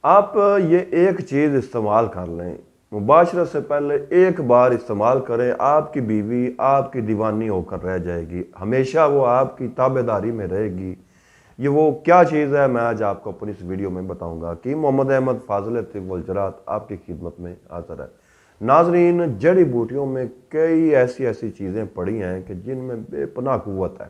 آپ یہ ایک چیز استعمال کر لیں، مباشرت سے پہلے ایک بار استعمال کریں، آپ کی بیوی آپ کی دیوانی ہو کر رہ جائے گی، ہمیشہ وہ آپ کی تابعداری میں رہے گی۔ یہ وہ کیا چیز ہے، میں آج آپ کو اپنی اس ویڈیو میں بتاؤں گا کہ محمد احمد فاضل طب والجراحات آپ کی خدمت میں حاضر ہے۔ ناظرین، جڑی بوٹیوں میں کئی ایسی چیزیں پڑی ہیں کہ جن میں بے پناہ قوت ہے۔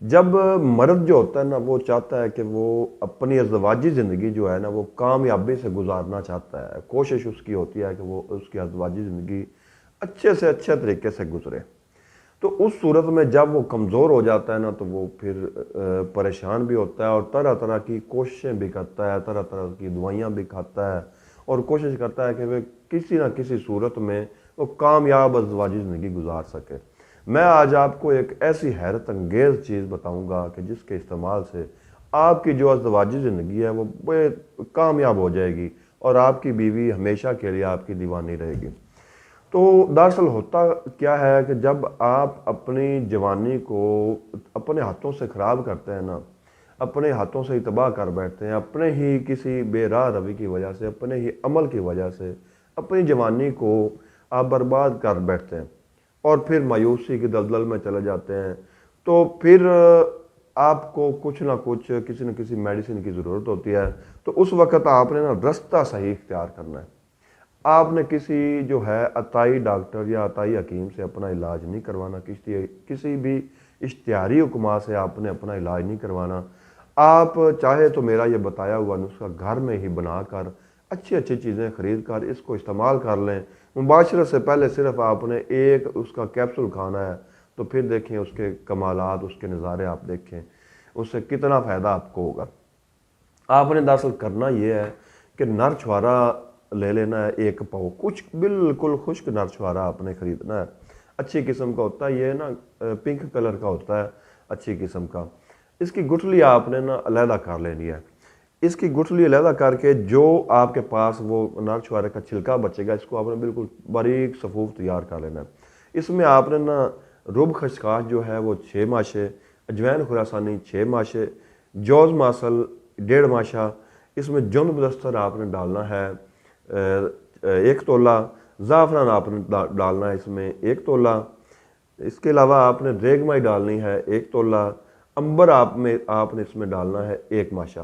جب مرد جو ہوتا ہے نا، وہ چاہتا ہے کہ وہ اپنی ازدواجی زندگی جو ہے نا وہ کامیابی سے گزارنا چاہتا ہے، کوشش اس کی ہوتی ہے کہ وہ اس کی ازدواجی زندگی اچھے سے اچھے طریقے سے گزرے۔ تو اس صورت میں جب وہ کمزور ہو جاتا ہے نا تو وہ پھر پریشان بھی ہوتا ہے اور طرح طرح کی کوششیں بھی کرتا ہے، طرح طرح کی دوائیاں بھی کھاتا ہے اور کوشش کرتا ہے کہ وہ کسی نہ کسی صورت میں وہ کامیاب ازدواجی زندگی گزار سکے۔ میں آج آپ کو ایک ایسی حیرت انگیز چیز بتاؤں گا کہ جس کے استعمال سے آپ کی جو ازدواجی زندگی ہے وہ بے کامیاب ہو جائے گی اور آپ کی بیوی ہمیشہ کے لیے آپ کی دیوانی رہے گی۔ تو دراصل ہوتا کیا ہے کہ جب آپ اپنی جوانی کو اپنے ہاتھوں سے خراب کرتے ہیں نا، اپنے ہاتھوں سے تباہ کر بیٹھتے ہیں، اپنے ہی کسی بے راہ روی کی وجہ سے، اپنے ہی عمل کی وجہ سے اپنی جوانی کو آپ برباد کر بیٹھتے ہیں اور پھر مایوسی کی دلدل میں چلے جاتے ہیں، تو پھر آپ کو کچھ نہ کچھ کسی نہ کسی میڈیسن کی ضرورت ہوتی ہے۔ تو اس وقت آپ نے نا رستہ صحیح اختیار کرنا ہے۔ آپ نے کسی جو ہے عطائی ڈاکٹر یا عطائی حکیم سے اپنا علاج نہیں کروانا، کسی بھی اشتہاری حکما سے آپ نے اپنا علاج نہیں کروانا۔ آپ چاہے تو میرا یہ بتایا ہوا نسخہ گھر میں ہی بنا کر اچھی چیزیں خرید کر اس کو استعمال کر لیں۔ مباشرت سے پہلے صرف آپ نے ایک اس کا کیپسول کھانا ہے، تو پھر دیکھیں اس کے کمالات، اس کے نظارے آپ دیکھیں، اس سے کتنا فائدہ آپ کو ہوگا۔ آپ نے دراصل کرنا یہ ہے کہ نر چھوارا لے لینا ہے ایک پاؤ، کچھ بالکل خشک نر چھوارا آپ نے خریدنا ہے، اچھی قسم کا ہوتا ہے یہ نا، پنک کلر کا ہوتا ہے، اچھی قسم کا۔ اس کی گٹھلی آپ نے نا علیحدہ کر لینی ہے۔ اس کی گٹھلی علیحدہ کر کے جو آپ کے پاس وہ نر چھوارے کا چھلکا بچے گا، اس کو آپ نے بالکل باریک صفوف تیار کر لینا ہے۔ اس میں آپ نے نا رب خشخاش جو ہے وہ 6 ماشے، اجوین خراسانی 6 ماشے، جوز ماسل 1.5 ماشا، اس میں جند بدستر آپ نے ڈالنا ہے 1 تولہ، زعفران آپ نے ڈالنا ہے اس میں 1 تولہ، اس کے علاوہ آپ نے ریگمائی ڈالنی ہے 1 تولہ، امبر آپ نے اس میں ڈالنا ہے 1 ماشا۔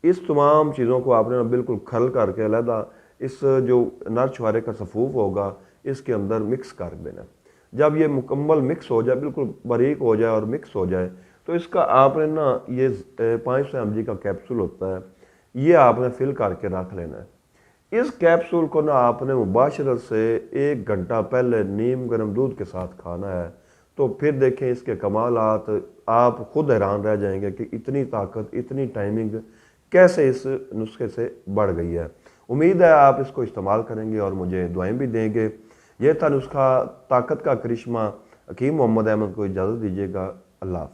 اس تمام چیزوں کو آپ نے بالکل کھل کر کے علیحدہ اس جو نر چھوارے کا صفوف ہوگا اس کے اندر مکس کر دینا۔ جب یہ مکمل مکس ہو جائے، بالکل باریک ہو جائے اور مکس ہو جائے، تو اس کا آپ نے نا یہ 500 mg کا کیپسول ہوتا ہے، یہ آپ نے فل کر کے رکھ لینا ہے۔ اس کیپسول کو نا آپ نے مباشرت سے 1 گھنٹہ پہلے نیم گرم دودھ کے ساتھ کھانا ہے، تو پھر دیکھیں اس کے کمالات، آپ خود حیران رہ جائیں گے کہ اتنی طاقت، اتنی ٹائمنگ کیسے اس نسخے سے بڑھ گئی ہے۔ امید ہے آپ اس کو استعمال کریں گے اور مجھے دعائیں بھی دیں گے۔ یہ تھا نسخہ طاقت کا کرشمہ۔ حکیم محمد احمد کو اجازت دیجیے گا۔ اللہ حافظ۔